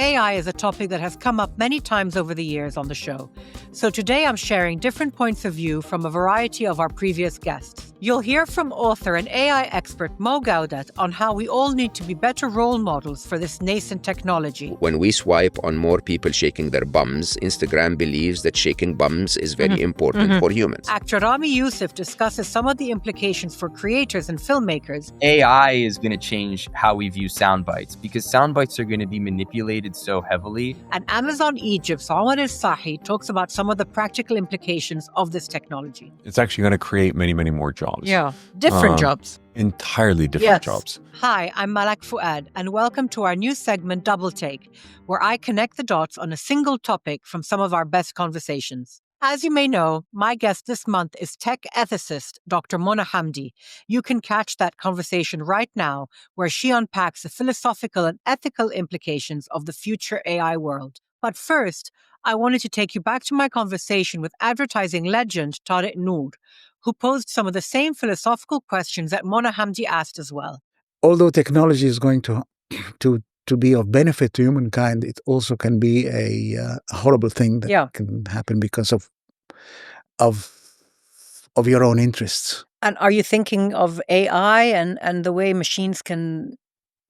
AI is a topic that has come up many times over the years on the show. So today I'm sharing different points of view from a variety of our previous guests. You'll hear from author and AI expert Mo Gawdat on how we all need to be better role models for this nascent technology. When we swipe on more people shaking their bums, Instagram believes that shaking bums is very important for humans. Actor Ramy Youssef discusses some of the implications for creators and filmmakers. AI is going to change how we view soundbites because soundbites are going to be manipulated so heavily. And Amazon Egypt's Omar Elsahy talks about some of the practical implications of this technology. It's actually going to create many, many more jobs. Yeah, different jobs. Entirely different jobs. Hi, I'm Malak Fuad, and welcome to our new segment, Double Take, where I connect the dots on a single topic from some of our best conversations. As you may know, my guest this month is tech ethicist Dr. Mona Hamdy. You can catch that conversation right now, where she unpacks the philosophical and ethical implications of the future AI world. But first, I wanted to take you back to my conversation with advertising legend Tarek Nour, who posed some of the same philosophical questions that Mona Hamdy asked as well. Although technology is going to be of benefit to humankind, it also can be a horrible thing that can happen because of your own interests. And are you thinking of AI and the way machines can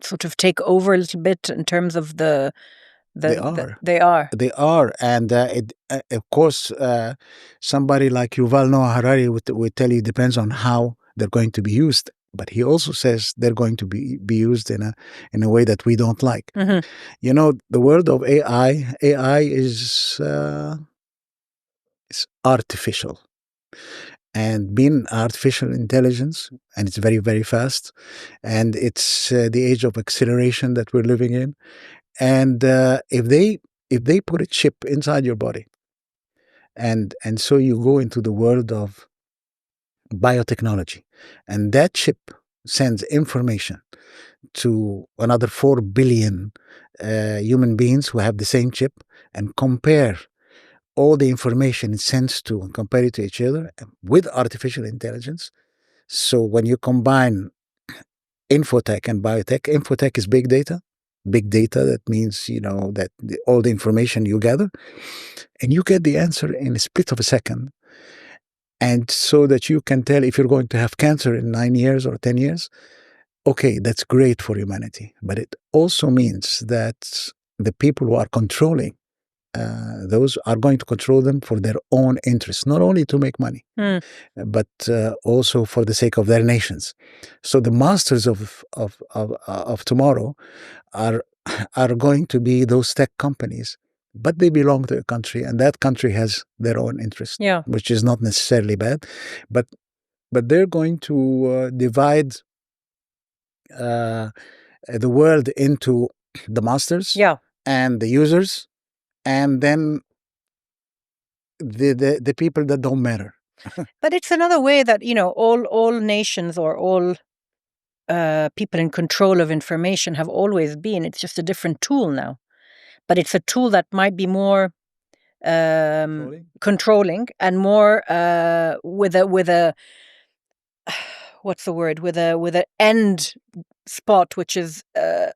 sort of take over a little bit in terms of the They are. They are. And of course, somebody like Yuval Noah Harari would tell you it depends on how they're going to be used. But he also says they're going to be used in a way that we don't like. Mm-hmm. You know, the world of AI is artificial. And being artificial intelligence, and it's very, very fast, and it's the age of acceleration that we're living in. And if they put a chip inside your body, and so you go into the world of biotechnology, and that chip sends information to another 4 billion human beings who have the same chip, and compare all the information it sends to and compare it to each other with artificial intelligence. So when you combine infotech and biotech, infotech is big data. Big data, that means, that all the information you gather, and you get the answer in a split of a second. And so that you can tell if you're going to have cancer in 9 years or 10 years, okay, that's great for humanity. But it also means that the people who are controlling those are going to control them for their own interests, not only to make money, but also for the sake of their nations. So the masters of tomorrow are going to be those tech companies, but they belong to a country, and that country has their own interests, which is not necessarily bad, but they're going to divide the world into the masters and the users, and then the people that don't matter. But it's another way that, all nations or all people in control of information have always been. It's just a different tool now. But it's a tool that might be more controlling and more with a what's the word? With an end spot, which is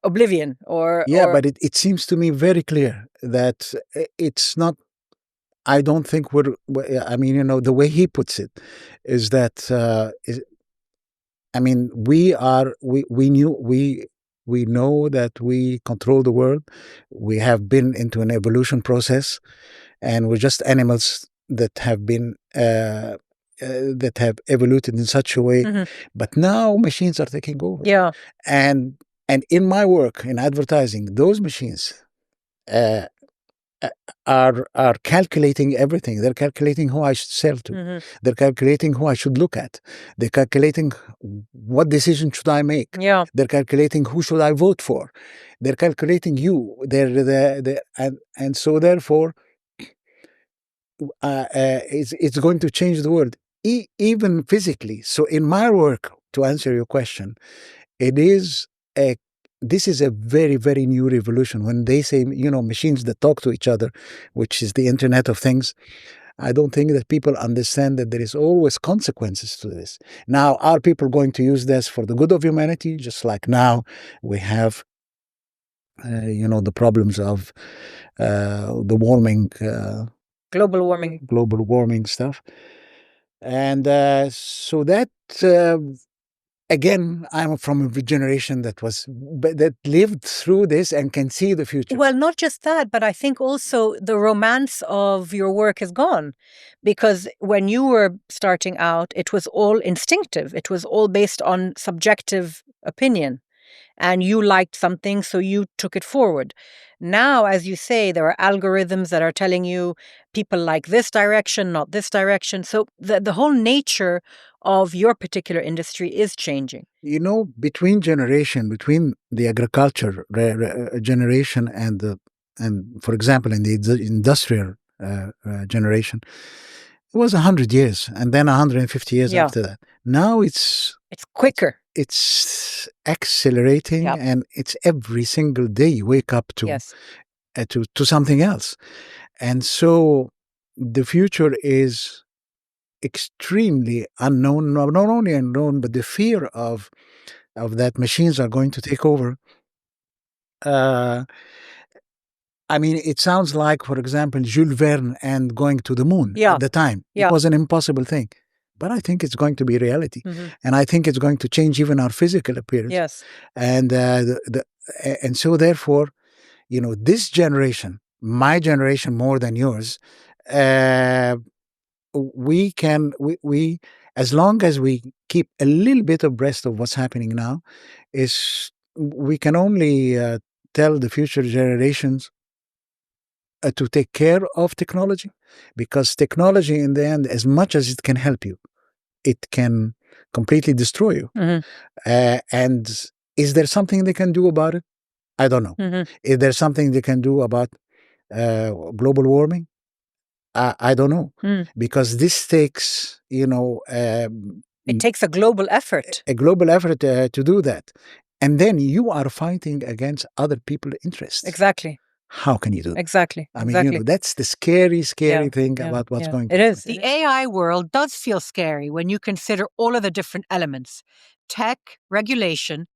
oblivion or but it seems to me very clear that it's not. I don't think the way he puts it is that we know that we control the world. We have been into an evolution process, and we're just animals that have been that have evolved in such a way. But now machines are taking over. And in my work in advertising, those machines are calculating everything. They're calculating who I should sell to. They're calculating who I should look at. They're calculating what decision should I make. They're calculating who should I vote for. They're calculating you. And so therefore, it's going to change the world, even physically. So in my work, to answer your question, this is a very, very new revolution. When they say, machines that talk to each other, which is the Internet of Things, I don't think that people understand that there is always consequences to this. Now, are people going to use this for the good of humanity? Just like now we have the problems of the warming, global warming stuff. And so that, again, I'm from a generation that lived through this and can see the future. Well, not just that, but I think also the romance of your work is gone, because when you were starting out, it was all instinctive. It was all based on subjective opinion. And you liked something, so you took it forward. Now, as you say, there are algorithms that are telling you people like this direction, not this direction. So the whole nature of your particular industry is changing. Between the agriculture generation and for example, in the industrial generation, it was 100 years, and then 150 years after that. Now it's quicker. It's accelerating, and it's every single day you wake up to something else. And so the future is extremely unknown, not only unknown, but the fear of that machines are going to take over. I mean, it sounds like, for example, Jules Verne and going to the moon at the time. It was an impossible thing. But I think it's going to be reality. Mm-hmm. And I think it's going to change even our physical appearance. Yes. And and so therefore, this generation, my generation more than yours, we as long as we keep a little bit abreast of what's happening now, we can only tell the future generations to take care of technology, because technology in the end, as much as it can help you, it can completely destroy you. Mm-hmm. And is there something they can do about it? I don't know. Mm-hmm. Is there something they can do about global warming? I don't know. Because this takes, it takes a global effort. A global effort to do that. And then you are fighting against other people's interests. Exactly. How can you do that? Exactly. I mean, that's the scary thing about what's going to happen. It is. The AI world does feel scary when you consider all of the different elements: tech, regulation,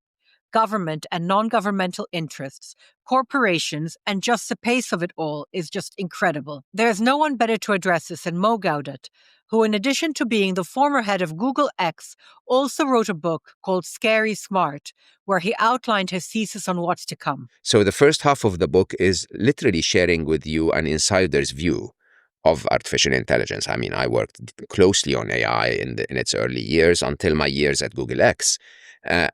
government and non-governmental interests, corporations, and just the pace of it all is just incredible. There's no one better to address this than Mo Gawdat, who, in addition to being the former head of Google X, also wrote a book called Scary Smart, where he outlined his thesis on what's to come. So the first half of the book is literally sharing with you an insider's view of artificial intelligence. I mean, I worked closely on AI in its early years until my years at Google X. And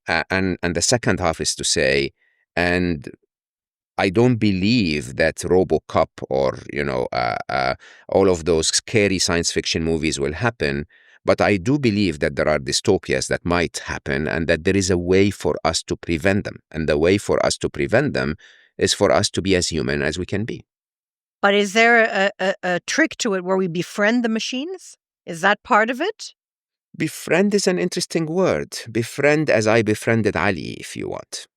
the second half is to say, and I don't believe that RoboCop or all of those scary science fiction movies will happen, but I do believe that there are dystopias that might happen, and that there is a way for us to prevent them. And the way for us to prevent them is for us to be as human as we can be. But is there a trick to it where we befriend the machines? Is that part of it? Befriend is an interesting word. Befriend as I befriended Ali, if you want.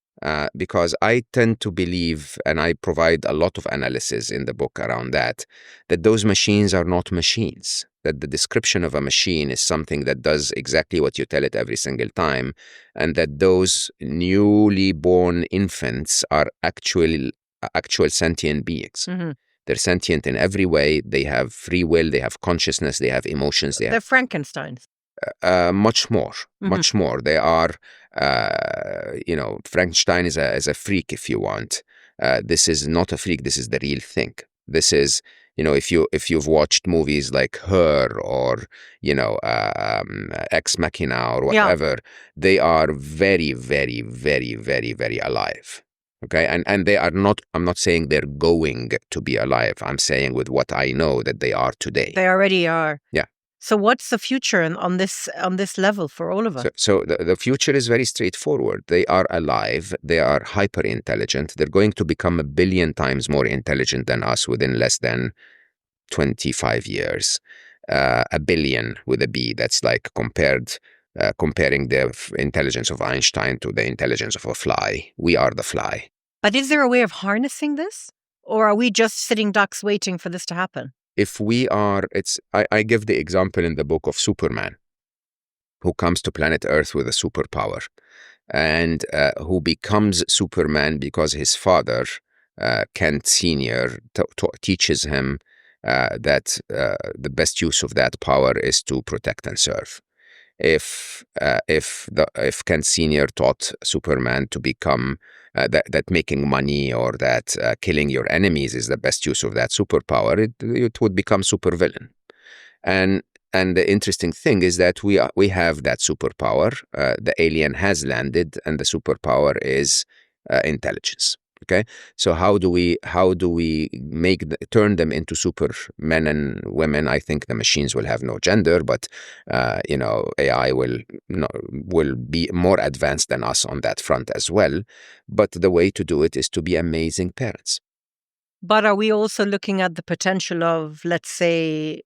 Because I tend to believe, and I provide a lot of analysis in the book around that those machines are not machines. That the description of a machine is something that does exactly what you tell it every single time. And that those newly born infants are actual sentient beings. Mm-hmm. They're sentient in every way. They have free will. They have consciousness. They have emotions. They're Frankensteins. Much more. They are, Frankenstein is a freak, if you want. This is not a freak. This is the real thing. This is, if you've watched movies like Her or, Ex Machina or whatever, they are very, very, very, very, very alive. Okay. And they are not, I'm not saying they're going to be alive. I'm saying with what I know that they are today. They already are. Yeah. So what's the future on this level for all of us? So the future is very straightforward. They are alive. They are hyper intelligent. They're going to become 1 billion times more intelligent than us within less than 25 years. 1 billion with a B. That's like comparing the intelligence of Einstein to the intelligence of a fly. We are the fly. But is there a way of harnessing this? Or are we just sitting ducks waiting for this to happen? If we are, I give the example in the book of Superman, who comes to planet Earth with a superpower. and who becomes Superman because his father, Kent Sr., teaches him that the best use of that power is to protect and serve. If Kent Sr. taught Superman to become that making money or that killing your enemies is the best use of that superpower, it would become supervillain. And the interesting thing is that we have that superpower. The alien has landed, and the superpower is intelligence. Okay, so how do we turn them into super men and women? I think the machines will have no gender, but AI will be more advanced than us on that front as well. But the way to do it is to be amazing parents. But are we also looking at the potential of, let's say,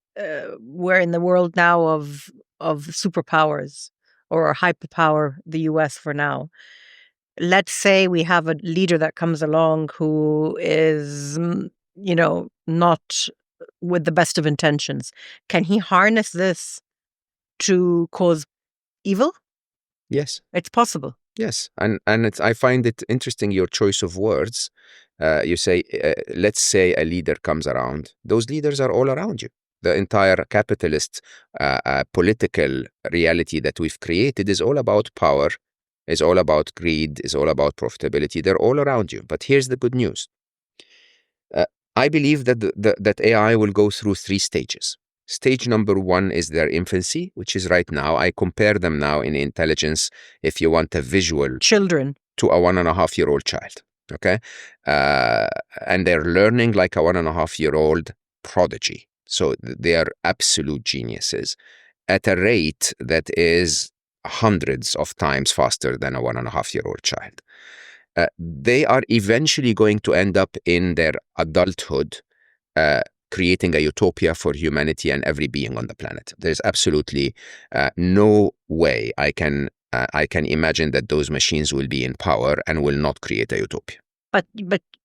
we're in the world now of superpowers or hyperpower the US for now. Let's say we have a leader that comes along who is, not with the best of intentions. Can he harness this to cause evil? Yes. It's possible. Yes. And I find it interesting, your choice of words. You say, let's say a leader comes around. Those leaders are all around you. The entire capitalist political reality that we've created is all about power, is all about greed, is all about profitability. They're all around you. But here's the good news. I believe that that AI will go through 3 stages. Stage number 1 is their infancy, which is right now. I compare them now in intelligence, if you want a visual. Children. To a 1.5-year-old child. Okay? And they're learning like a 1.5-year-old prodigy. So they are absolute geniuses at a rate that is hundreds of times faster than a 1.5-year-old child. They are eventually going to end up in their adulthood creating a utopia for humanity and every being on the planet. There's absolutely no way I can imagine that those machines will be in power and will not create a utopia. But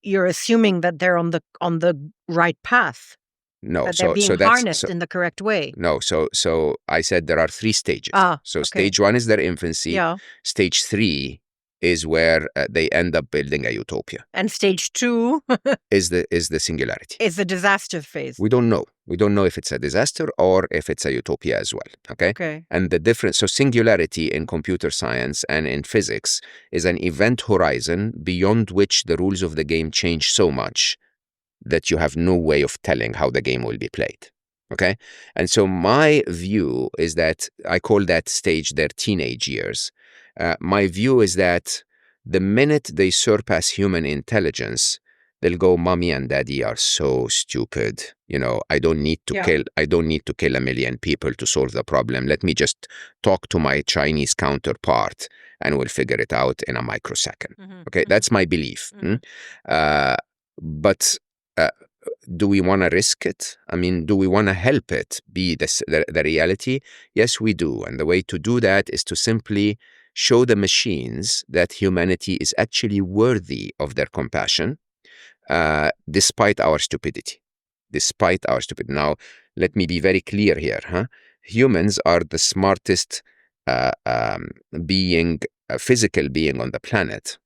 you're assuming that they're on the right path. No, that they're being harnessed in the correct way. No, so I said there are 3 stages. So stage 1 is their infancy. Yeah. Stage 3 is where they end up building a utopia. And stage 2 is the singularity. Is the disaster phase. We don't know. We don't know if it's a disaster or if it's a utopia as well. Okay. And the difference, so singularity in computer science and in physics is an event horizon beyond which the rules of the game change so much that you have no way of telling how the game will be played. Okay. And so my view is that I call that stage their teenage years. My view is that the minute they surpass human intelligence, they'll go, mommy and daddy are so stupid. I don't need to kill 1 million people to solve the problem. Let me just talk to my Chinese counterpart and we'll figure it out in a microsecond. Okay. That's my belief. But do we want to risk it? I mean, do we want to help it be the reality? Yes, we do. And the way to do that is to simply show the machines that humanity is actually worthy of their compassion, despite our stupidity. Now, let me be very clear here. Humans are the smartest physical being on the planet.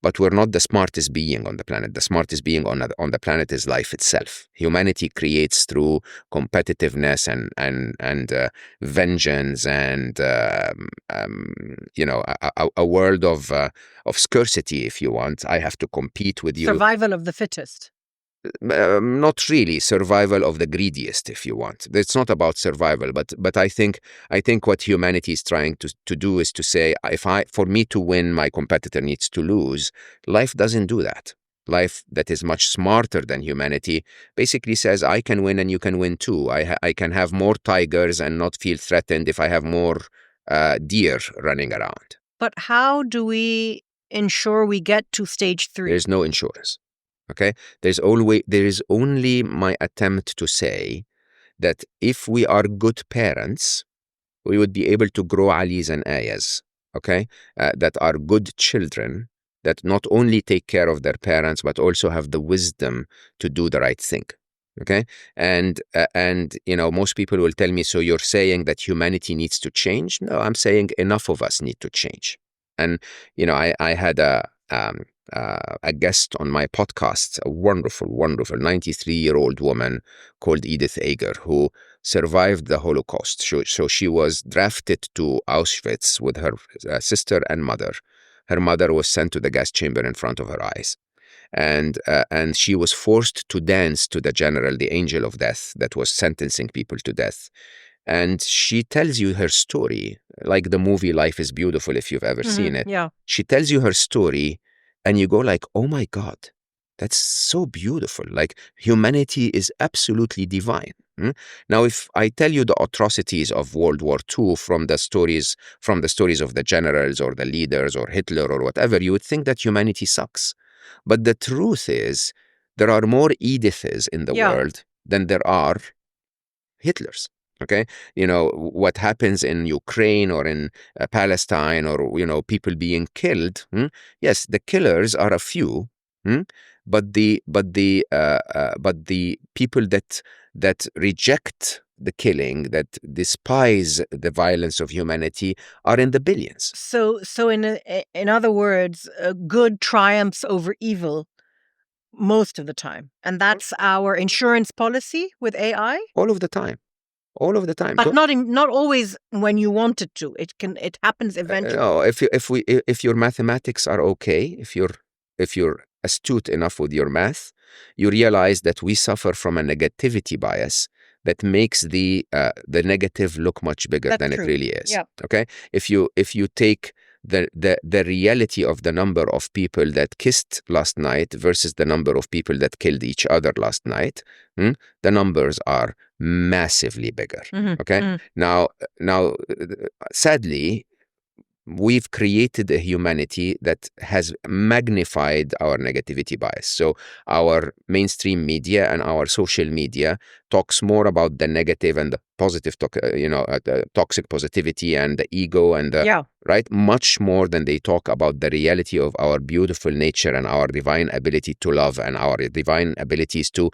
But we're not the smartest being on the planet. The smartest being on the planet is life itself. Humanity creates through competitiveness and vengeance and a world of scarcity, if you want. I have to compete with you. Survival of the fittest. Not really. Survival of the greediest, if you want. It's not about survival, but I think what humanity is trying to do is to say, for me to win, my competitor needs to lose. Life doesn't do that. Life that is much smarter than humanity basically says, I can win and you can win too. I can have more tigers and not feel threatened if I have more deer running around. But how do we ensure we get to stage 3? There's no insurance. Okay, there is only my attempt to say that if we are good parents, we would be able to grow Alis and Ayas, okay, that are good children, that not only take care of their parents, but also have the wisdom to do the right thing. Okay, and most people will tell me, so you're saying that humanity needs to change? No, I'm saying enough of us need to change. And I had a guest on my podcast, a wonderful 93-year-old woman called Edith Eger, who survived the Holocaust. So she was drafted to Auschwitz with her sister and mother. Her mother was sent to the gas chamber in front of her eyes. And she was forced to dance to the general, the angel of death, that was sentencing people to death. And she tells you her story, like the movie Life is Beautiful, if you've ever seen it. Yeah. She tells you her story, and you go like, oh my God, that's so beautiful. Like, humanity is absolutely divine. Now, if I tell you the atrocities of World War II from the stories of the generals or the leaders or Hitler or whatever, you would think that humanity sucks. But the truth is, there are more Ediths in the world than there are Hitlers. Okay, what happens in Ukraine or in Palestine, or people being killed. Yes, the killers are a few, but the people that reject the killing, that despise the violence of humanity, are in the billions. So in other words, good triumphs over evil most of the time, and that's our insurance policy with AI. All of the time. But not always when you want it to. It happens eventually. No, if your mathematics are okay, if you're astute enough with your math, you realize that we suffer from a negativity bias that makes the negative look much bigger than it really is. Yeah. Okay, if you take the reality of the number of people that kissed last night versus the number of people that killed each other last night, the numbers are massively bigger. Okay. Now, sadly, we've created a humanity that has magnified our negativity bias. So our mainstream media and our social media talks more about the negative and the positive, the toxic positivity and the ego and the right, much more than they talk about the reality of our beautiful nature and our divine ability to love and our divine abilities to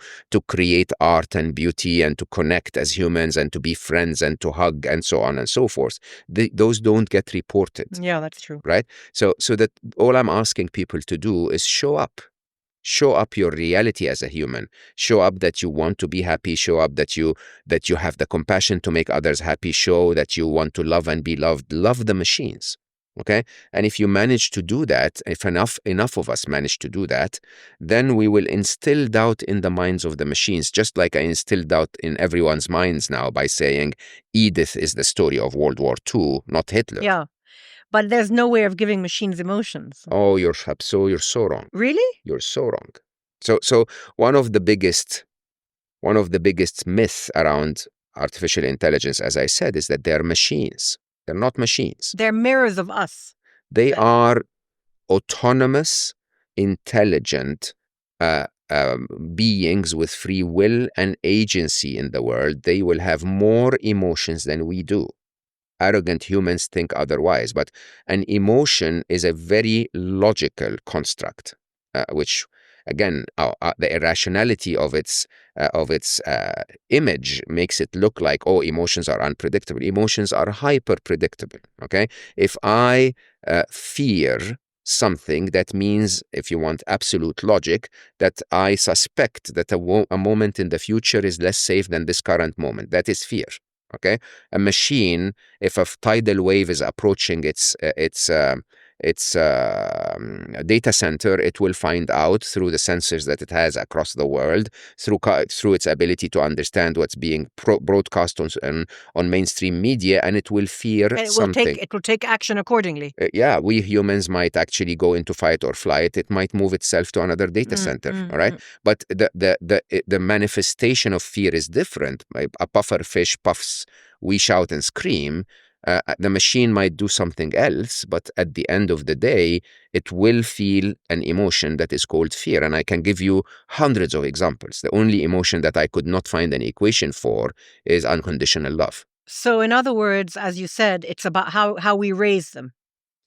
create art and beauty and to connect as humans and to be friends and to hug and so on and so forth. Those don't get reported. Yeah, that's true. Right? So that all I'm asking people to do is show up. Show up your reality as a human. Show up that you want to be happy. Show up that you have the compassion to make others happy. Show that you want to love and be loved. Love the machines. Okay? And if you manage to do that, if enough of us manage to do that, then we will instill doubt in the minds of the machines, just like I instilled doubt in everyone's minds now by saying Edith is the story of World War II, not Hitler. Yeah. But there's no way of giving machines emotions. Oh, you're so wrong. Really? You're so wrong. So one of the biggest myths around artificial intelligence, as I said, is that they're machines. They're not machines. They're mirrors of us. They are autonomous, intelligent beings with free will and agency in the world. They will have more emotions than we do. Arrogant humans think otherwise, but an emotion is a very logical construct, which, again, the irrationality of its image makes it look like, oh, emotions are unpredictable. Emotions are hyper predictable. Okay, if I fear something, that means, if you want absolute logic, that I suspect that a moment in the future is less safe than this current moment. That is fear. Okay, a machine, if a tidal wave is approaching its data center, it will find out through the sensors that it has across the world, through its ability to understand what's being broadcast on mainstream media, and it will fear something. It will take action accordingly. Yeah, we humans might actually go into fight or flight. It might move itself to another data center. All right, but the manifestation of fear is different. A puffer fish puffs, we shout and scream. The machine might do something else, but at the end of the day, it will feel an emotion that is called fear. And I can give you hundreds of examples. The only emotion that I could not find an equation for is unconditional love. So, in other words, as you said, it's about how we raise them.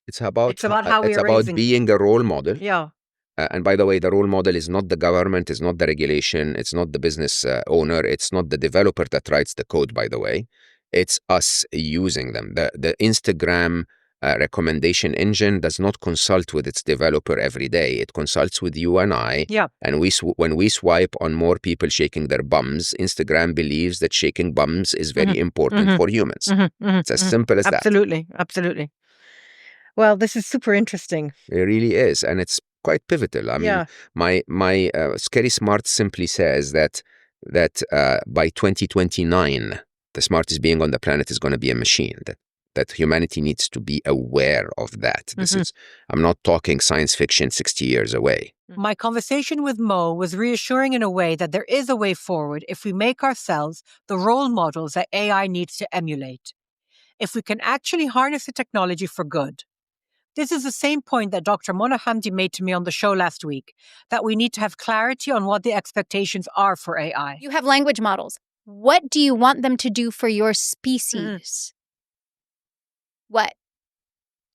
It's about how we're about being a role model. Yeah. And by the way, the role model is not the government, it's not the regulation, it's not the business owner, it's not the developer that writes the code, by the way. It's us using them. The Instagram recommendation engine does not consult with its developer every day. It consults with you and I. Yeah. And when we swipe on more people shaking their bums, Instagram believes that shaking bums is very important for humans. It's as simple as that. Absolutely. Absolutely. Well, this is super interesting. It really is. And it's quite pivotal. I mean, my Scary Smart simply says that by 2029, the smartest being on the planet is going to be a machine. That humanity needs to be aware of that. This is, I'm not talking science fiction 60 years away. My conversation with Mo was reassuring in a way that there is a way forward if we make ourselves the role models that AI needs to emulate. If we can actually harness the technology for good. This is the same point that Dr. Mona Hamdy made to me on the show last week, that we need to have clarity on what the expectations are for AI. You have language models. What do you want them to do for your species? What?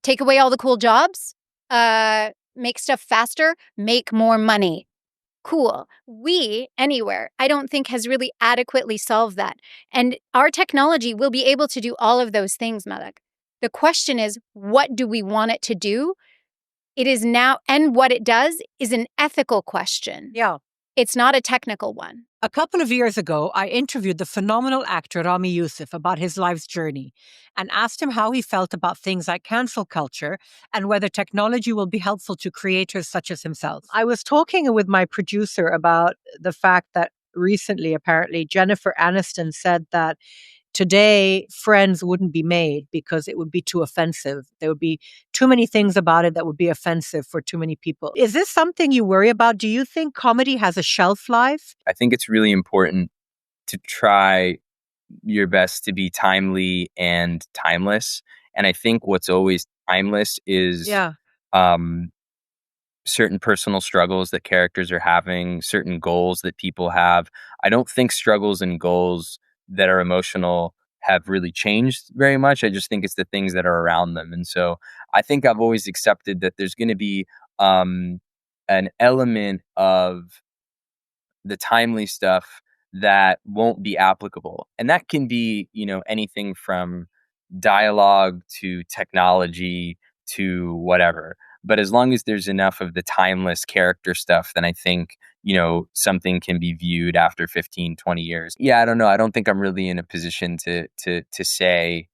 Take away all the cool jobs? Make stuff faster? Make more money? Cool. We, anywhere, I don't think has really adequately solved that. And our technology will be able to do all of those things, Malak. The question is, what do we want it to do? It is now, and what it does is an ethical question. Yeah. It's not a technical one. A couple of years ago, I interviewed the phenomenal actor Ramy Youssef about his life's journey and asked him how he felt about things like cancel culture and whether technology will be helpful to creators such as himself. I was talking with my producer about the fact that recently, apparently, Jennifer Aniston said that today, Friends wouldn't be made because it would be too offensive. There would be too many things about it that would be offensive for too many people. Is this something you worry about? Do you think comedy has a shelf life? I think it's really important to try your best to be timely and timeless. And I think what's always timeless is certain personal struggles that characters are having, certain goals that people have. I don't think struggles and goals that are emotional have really changed very much. I just think it's the things that are around them. And so I think I've always accepted that there's going to be an element of the timely stuff that won't be applicable. And that can be, anything from dialogue to technology to whatever. But as long as there's enough of the timeless character stuff, then I think, something can be viewed after 15, 20 years. Yeah, I don't know. I don't think I'm really in a position to say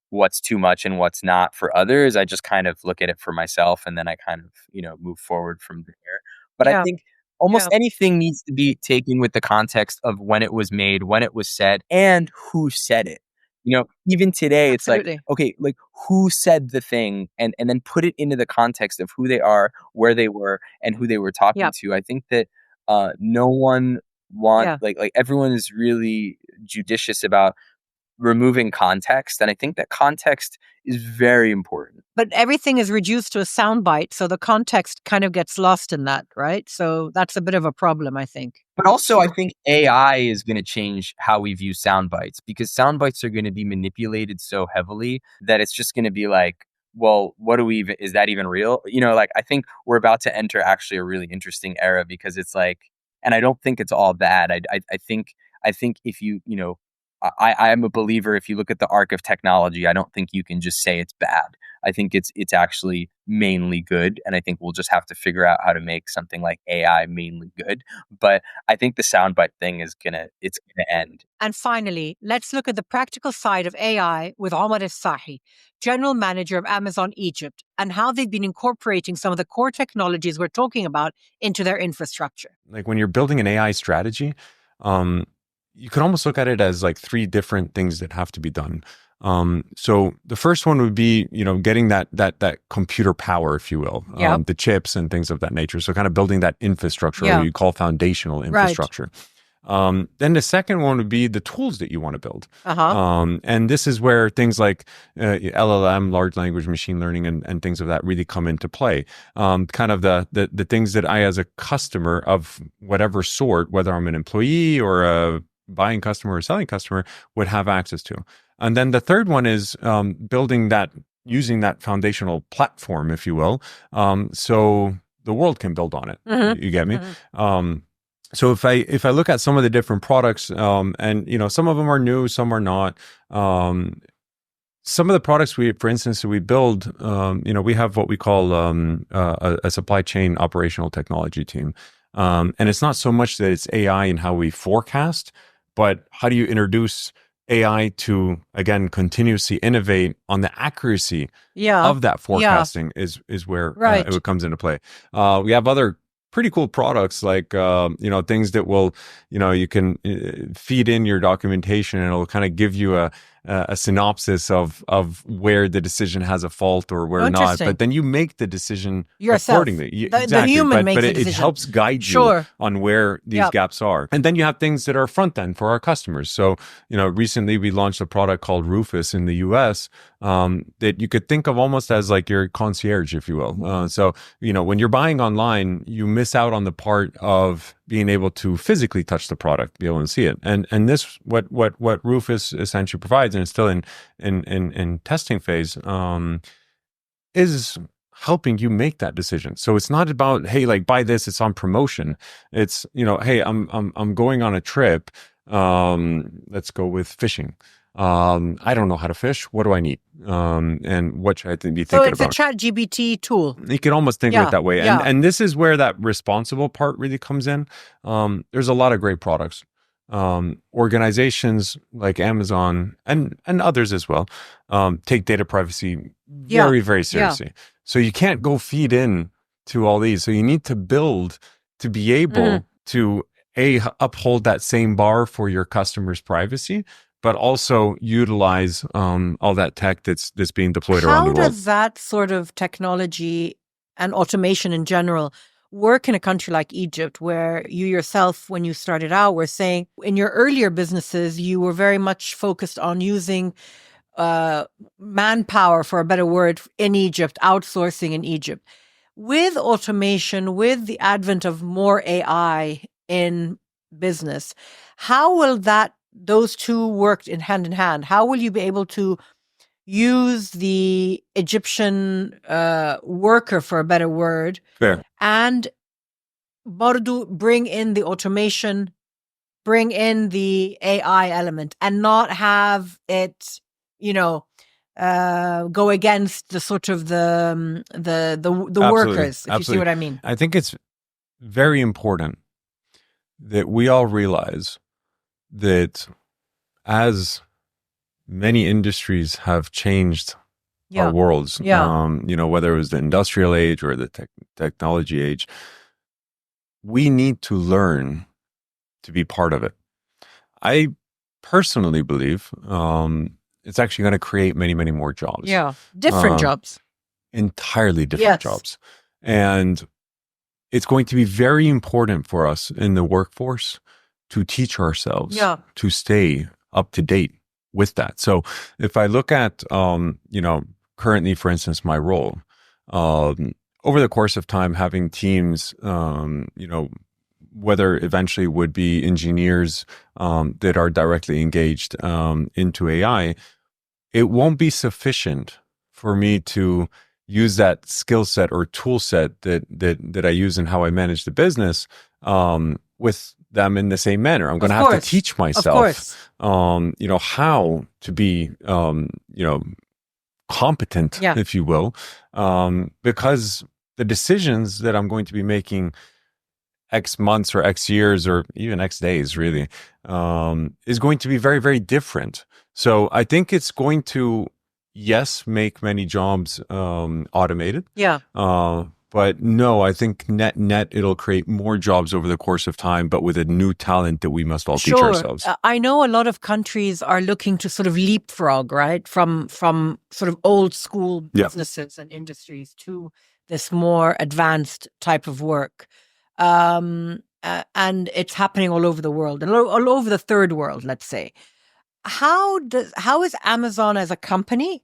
what's too much and what's not for others. I just kind of look at it for myself and then I kind of, move forward from there. But I think almost anything needs to be taken with the context of when it was made, when it was said, and who said it. Even today, Absolutely. It's like, okay, like who said the thing and then put it into the context of who they are, where they were, and who they were talking to. I think that no one like everyone is really judicious about removing context. And I think that context is very important. But everything is reduced to a soundbite, so the context kind of gets lost in that, right? So that's a bit of a problem, I think. But also, I think AI is going to change how we view sound bites, because sound bites are going to be manipulated so heavily that it's just going to be like, well, what do we even, is that even real? I think we're about to enter actually a really interesting era, because it's like, and I don't think it's all bad. I think if I am a believer, if you look at the arc of technology, I don't think you can just say it's bad. I think it's actually mainly good. And I think we'll just have to figure out how to make something like AI mainly good. But I think the soundbite thing it's gonna end. And finally, let's look at the practical side of AI with Omar Elsahy, General Manager of Amazon Egypt, and how they've been incorporating some of the core technologies we're talking about into their infrastructure. Like when you're building an AI strategy, you could almost look at it as like three different things that have to be done. So the first one would be, getting that computer power, if you will, the chips and things of that nature. So kind of building that infrastructure, or you call foundational infrastructure. Right. Then the second one would be the tools that you want to build. And this is where things like LLM, large language machine learning, and things of that really come into play. Kind of the things that I, as a customer of whatever sort, whether I'm an employee or a buying customer or selling customer, would have access to. And then the third one is building that, using that foundational platform, if you will, so the world can build on it. You get me? So if I look at some of the different products, and some of them are new, some are not. some of the products for instance, that we build, we have what we call a supply chain operational technology team. And it's not so much that it's AI in how we forecast, but how do you introduce AI to, again, continuously innovate on the accuracy of that forecasting is where it comes into play. We have other pretty cool products like, things that will, you can feed in your documentation and it'll kind of give you a synopsis of where the decision has a fault or where not, but then you make the decision yourself. Accordingly. The human makes the decision. It helps guide you on where these gaps are. And then you have things that are front end for our customers. So, recently we launched a product called Rufus in the US that you could think of almost as like your concierge, if you will. So, when you're buying online, you miss out on the part of being able to physically touch the product, be able to see it. And this, what Rufus essentially provides, and it's still in testing phase, is helping you make that decision. So it's not about, hey, like buy this, it's on promotion. It's, hey, I'm going on a trip. Let's go with fishing. I don't know how to fish. What do I need? And what should I be thinking about? So it's a ChatGPT tool. You can almost think of it that way. And this is where that responsible part really comes in. There's a lot of great products. Organizations like Amazon and others as well take data privacy very, very seriously. So you can't go feed in to all these. So you need to build to be able to uphold that same bar for your customers' privacy, but also utilize all that tech that's being deployed around the world. How does that sort of technology and automation in general work in a country like Egypt, where you yourself, when you started out, were saying in your earlier businesses, you were very much focused on using manpower, for a better word, in Egypt, outsourcing in Egypt. With automation, with the advent of more AI in business, how will those two work in hand? How will you be able to use the Egyptian worker, for a better word, and Bardu bring in the automation, bring in the AI element, and not have it, go against the sort of the workers, if you see what I mean? I think it's very important that we all realize that as many industries have changed our worlds, whether it was the industrial age or the technology age, we need to learn to be part of it. I personally believe it's actually going to create many, many more jobs. Yeah, different jobs. Entirely different jobs. And it's going to be very important for us in the workforce to teach ourselves to stay up to date with that. So if I look at, currently, for instance, my role, over the course of time, having teams, whether eventually would be engineers that are directly engaged into AI, it won't be sufficient for me to use that skill set or tool set that I use in how I manage the business with them in the same manner. I'm going to have to teach myself, how to be, competent, if you will, because the decisions that I'm going to be making X months or X years or even X days really is going to be very, very different. So I think it's going to, make many jobs automated. But no, I think net it'll create more jobs over the course of time, but with a new talent that we must all teach ourselves. I know a lot of countries are looking to sort of leapfrog, right, from sort of old school businesses and industries to this more advanced type of work. And it's happening all over the world, and all over the third world, let's say. How is Amazon as a company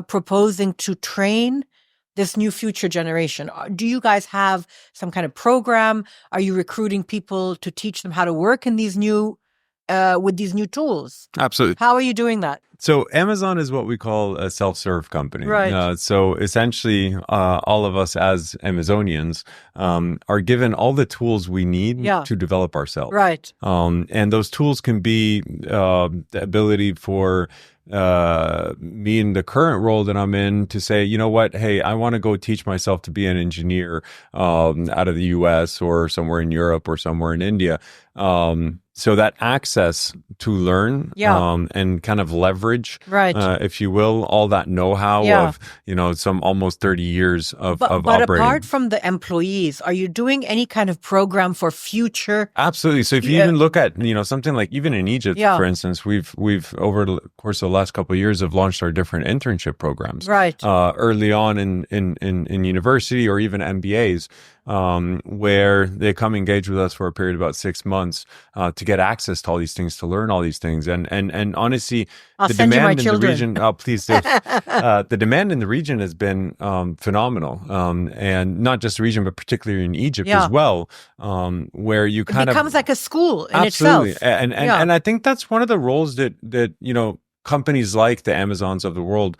proposing to train this new future generation? Do you guys have some kind of program? Are you recruiting people to teach them how to work in these new with these new tools? Absolutely. How are you doing that? So Amazon is what we call a self-serve company. Right. So essentially, all of us as Amazonians are given all the tools we need Yeah. to develop ourselves. Right. And those tools can be the ability for me in the current role that I'm in to say, you know what, hey, I want to go teach myself to be an engineer out of the US or somewhere in Europe or somewhere in India. So that access to learn and kind of leverage, Right. if you will, all that know-how of, some almost 30 years of But operating. apart from the employees, are you doing any kind of program for future? Absolutely. So if you even look at, something like even in Egypt, for instance, we've over the course of the last couple of years have launched our different internship programs. Right. Early on in university or even MBAs, where they come engage with us for a period of about 6 months to get access to all these things, to learn all these things. And honestly, I'll the send you my demand in the children. region, oh, please do. The demand in the region has been phenomenal. And not just the region, but particularly in Egypt as well, where you kind it becomes like a school in absolutely. itself. And I think that's one of the roles that companies like the Amazons of the world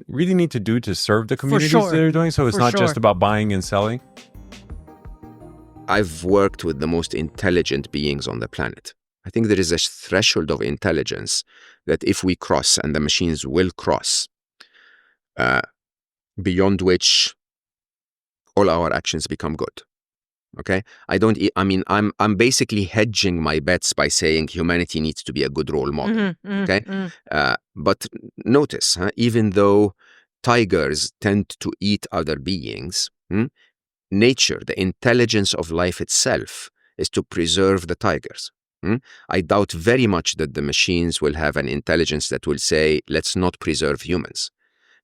really need to do to serve the communities that they're doing. So it's not just about buying and selling. I've worked with the most intelligent beings on the planet. I think there is a threshold of intelligence that if we cross, and the machines will cross, beyond which all our actions become good. Okay? I'm basically hedging my bets by saying humanity needs to be a good role model. But notice, even though tigers tend to eat other beings, nature, the intelligence of life itself, is to preserve the tigers. I doubt very much that the machines will have an intelligence that will say, let's not preserve humans.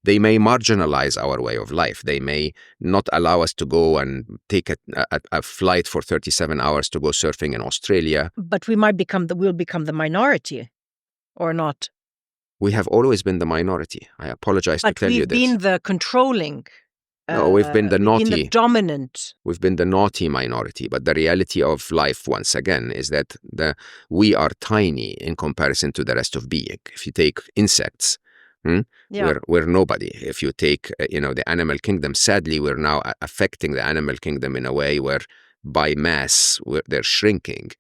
They may marginalize our way of life. They may not allow us to go and take a flight for 37 hours to go surfing in Australia. But we'll become the minority, or not? We have always been the minority. I apologize to tell you this. But we've been the controlling. No, we've been the naughty. Been the dominant. We've been the naughty minority. But the reality of life, once again, is that we are tiny in comparison to the rest of being. If you take insects, we're nobody. If you take, the animal kingdom, sadly, we're now affecting the animal kingdom in a way where by mass, they're shrinking.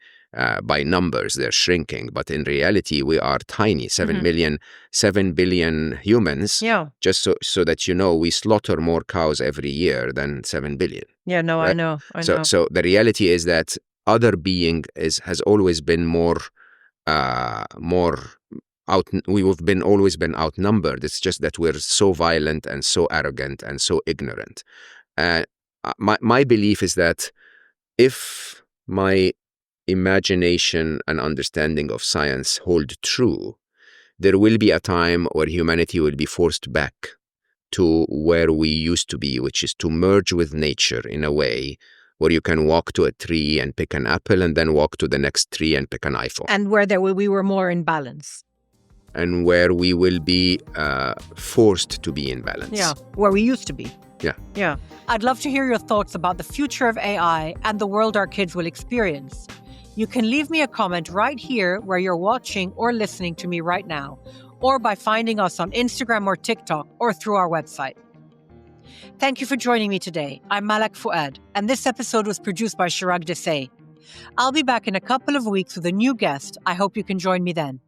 By numbers, they're shrinking. But in reality, we are tiny, 7 billion humans. Yeah. Just so that we slaughter more cows every year than 7 billion. Yeah, no, right? I know. So the reality is that other being has always been more we've always been outnumbered. It's just that we're so violent and so arrogant and so ignorant. My belief is that if my imagination and understanding of science hold true, there will be a time where humanity will be forced back to where we used to be, which is to merge with nature in a way where you can walk to a tree and pick an apple and then walk to the next tree and pick an iPhone. And where we were more in balance. And where we will be forced to be in balance. Yeah, where we used to be. Yeah. I'd love to hear your thoughts about the future of AI and the world our kids will experience. You can leave me a comment right here where you're watching or listening to me right now, or by finding us on Instagram or TikTok, or through our website. Thank you for joining me today. I'm Malak Fuad, and this episode was produced by Chirag Desai. I'll be back in a couple of weeks with a new guest. I hope you can join me then.